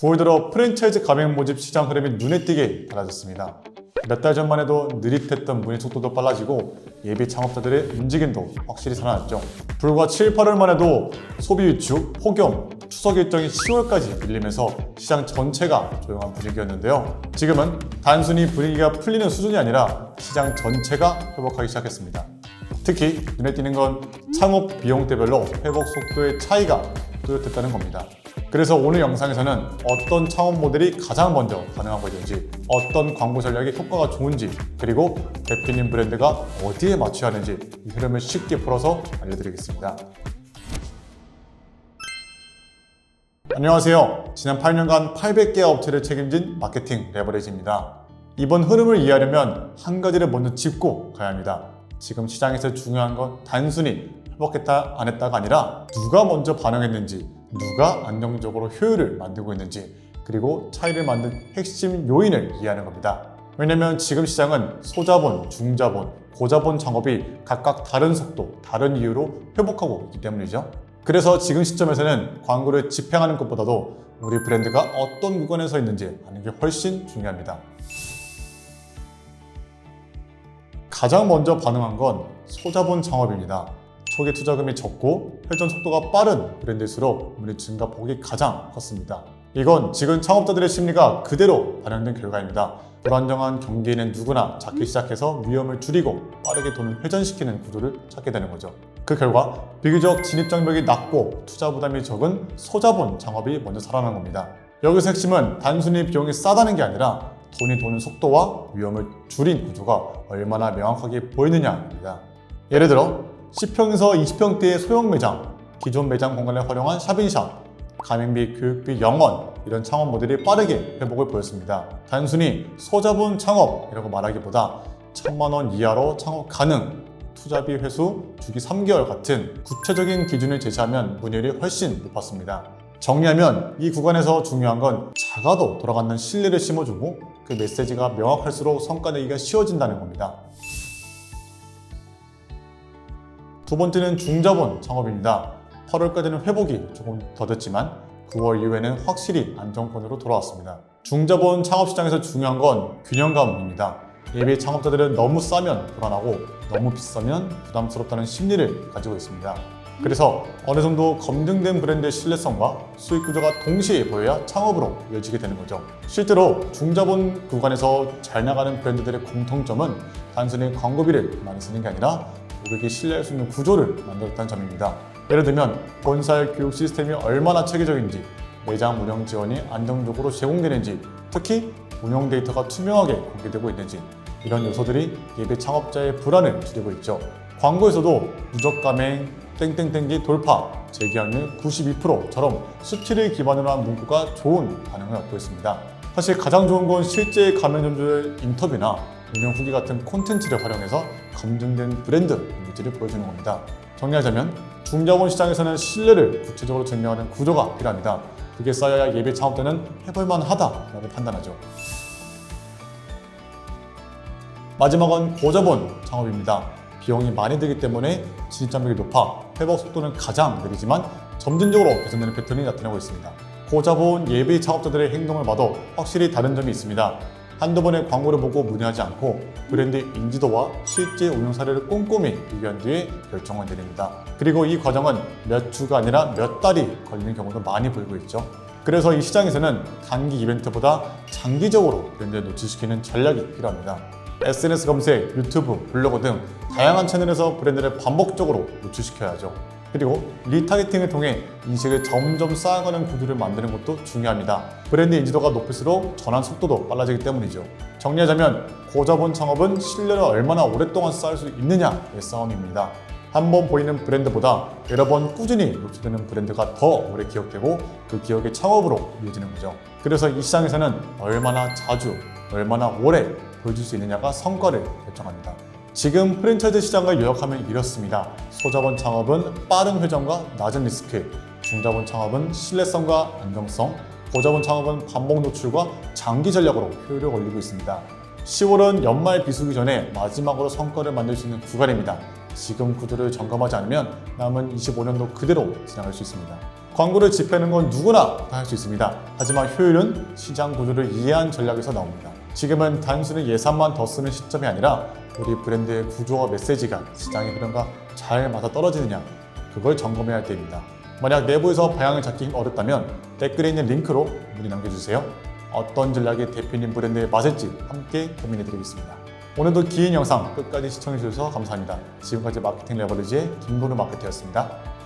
올 들어 프랜차이즈 가맹 모집 시장 흐름이 눈에 띄게 달라졌습니다. 몇 달 전만 해도 느릿했던 문의 속도도 빨라지고 예비 창업자들의 움직임도 확실히 살아났죠. 불과 7, 8월만 해도 소비 위축, 폭염, 추석 일정이 10월까지 밀리면서 시장 전체가 조용한 분위기였는데요. 지금은 단순히 분위기가 풀리는 수준이 아니라 시장 전체가 회복하기 시작했습니다. 특히 눈에 띄는 건 창업 비용대별로 회복 속도의 차이가 뚜렷했다는 겁니다. 그래서 오늘 영상에서는 어떤 창업 모델이 가장 먼저 가능하고 있는지, 어떤 광고 전략이 효과가 좋은지, 그리고 대표님 브랜드가 어디에 맞춰야 하는지 이 흐름을 쉽게 풀어서 알려드리겠습니다. 안녕하세요. 지난 8년간 800개 업체를 책임진 마케팅 레버리지입니다. 이번 흐름을 이해하려면 한 가지를 먼저 짚고 가야 합니다. 지금 시장에서 중요한 건 단순히 회복했다 안 했다가 아니라 누가 먼저 반응했는지, 누가 안정적으로 효율을 만들고 있는지, 그리고 차이를 만든 핵심 요인을 이해하는 겁니다. 왜냐면 지금 시장은 소자본, 중자본, 고자본 창업이 각각 다른 속도, 다른 이유로 회복하고 있기 때문이죠. 그래서 지금 시점에서는 광고를 집행하는 것보다도 우리 브랜드가 어떤 구간에 서 있는지 아는 게 훨씬 중요합니다. 가장 먼저 반응한 건 소자본 창업입니다. 초기 투자금이 적고 회전 속도가 빠른 브랜드일수록 문의 증가폭이 가장 컸습니다. 이건 지금 창업자들의 심리가 그대로 반영된 결과입니다. 불안정한 경기에는 누구나 작기 시작해서 위험을 줄이고 빠르게 돈을 회전시키는 구조를 찾게 되는 거죠. 그 결과 비교적 진입장벽이 낮고 투자 부담이 적은 소자본 창업이 먼저 살아난 겁니다. 여기서 핵심은 단순히 비용이 싸다는 게 아니라 돈이 도는 속도와 위험을 줄인 구조가 얼마나 명확하게 보이느냐입니다. 예를 들어 10평에서 20평대의 소형 매장, 기존 매장 공간을 활용한 샵인샵, 가맹비, 교육비, 영원 이런 창업 모델이 빠르게 회복을 보였습니다. 단순히 소자본 창업이라고 말하기보다 1,000만 원 이하로 창업 가능, 투자비 회수, 주기 3개월 같은 구체적인 기준을 제시하면 문의율이 훨씬 높았습니다. 정리하면 이 구간에서 중요한 건 작아도 돌아가는 신뢰를 심어주고 그 메시지가 명확할수록 성과 내기가 쉬워진다는 겁니다. 두 번째는 중자본 창업입니다. 8월까지는 회복이 조금 더뎠지만 9월 이후에는 확실히 안정권으로 돌아왔습니다. 중자본 창업 시장에서 중요한 건 균형감입니다. 예비 창업자들은 너무 싸면 불안하고 너무 비싸면 부담스럽다는 심리를 가지고 있습니다. 그래서 어느 정도 검증된 브랜드의 신뢰성과 수익 구조가 동시에 보여야 창업으로 이어지게 되는 거죠. 실제로 중자본 구간에서 잘 나가는 브랜드들의 공통점은 단순히 광고비를 많이 쓰는 게 아니라 고객이 신뢰할 수 있는 구조를 만들었다는 점입니다. 예를 들면 본사의 교육 시스템이 얼마나 체계적인지, 매장 운영 지원이 안정적으로 제공되는지, 특히 운영 데이터가 투명하게 공개되고 있는지, 이런 요소들이 예비 창업자의 불안을 줄이고 있죠. 광고에서도 누적 가맹, 땡땡땡기 돌파, 재계약률 92%처럼 수치를 기반으로 한 문구가 좋은 반응을 얻고 있습니다. 사실 가장 좋은 건 실제 가맹점주의 인터뷰나 운영 후기 같은 콘텐츠를 활용해서 검증된 브랜드 이미지를 보여주는 겁니다. 정리하자면 중자본 시장에서는 신뢰를 구체적으로 증명하는 구조가 필요합니다. 그게 쌓여야 예비 창업자는 해볼만 하다라고 판단하죠. 마지막은 고자본 창업입니다. 비용이 많이 들기 때문에 진입장벽이 높아 회복 속도는 가장 느리지만 점진적으로 개선되는 패턴이 나타나고 있습니다. 고자본 예비 창업자들의 행동을 봐도 확실히 다른 점이 있습니다. 한두 번의 광고를 보고 문의하지 않고 브랜드 인지도와 실제 운영 사례를 꼼꼼히 비교한 뒤에 결정을 내립니다. 그리고 이 과정은 몇 주가 아니라 몇 달이 걸리는 경우도 많이 보이고 있죠. 그래서 이 시장에서는 단기 이벤트보다 장기적으로 브랜드를 노출시키는 전략이 필요합니다. SNS 검색, 유튜브, 블로그 등 다양한 채널에서 브랜드를 반복적으로 노출시켜야죠. 그리고 리타겟팅을 통해 인식을 점점 쌓아가는 구조를 만드는 것도 중요합니다. 브랜드 인지도가 높을수록 전환 속도도 빨라지기 때문이죠. 정리하자면 고자본 창업은 신뢰를 얼마나 오랫동안 쌓을 수 있느냐의 싸움입니다. 한 번 보이는 브랜드보다 여러 번 꾸준히 노출되는 브랜드가 더 오래 기억되고 그 기억의 창업으로 이어지는 거죠. 그래서 이 시장에서는 얼마나 자주, 얼마나 오래 보여줄 수 있느냐가 성과를 결정합니다. 지금 프랜차이즈 시장을 요약하면 이렇습니다. 소자본 창업은 빠른 회전과 낮은 리스크, 중자본 창업은 신뢰성과 안정성, 고자본 창업은 반복 노출과 장기 전략으로 효율을 올리고 있습니다. 10월은 연말 비수기 전에 마지막으로 성과를 만들 수 있는 구간입니다. 지금 구조를 점검하지 않으면 남은 25년도 그대로 지나갈 수 있습니다. 광고를 집행하는 건 누구나 다 할 수 있습니다. 하지만 효율은 시장 구조를 이해한 전략에서 나옵니다. 지금은 단순히 예산만 더 쓰는 시점이 아니라 우리 브랜드의 구조와 메시지가 시장의 흐름과 잘 맞아떨어지느냐, 그걸 점검해야 할 때입니다. 만약 내부에서 방향을 잡기 어렵다면 댓글에 있는 링크로 문의 남겨주세요. 어떤 전략이 대표님 브랜드에 맞을지 함께 고민해드리겠습니다. 오늘도 긴 영상 끝까지 시청해주셔서 감사합니다. 지금까지 마케팅 레버리지의 김건우 마케터였습니다.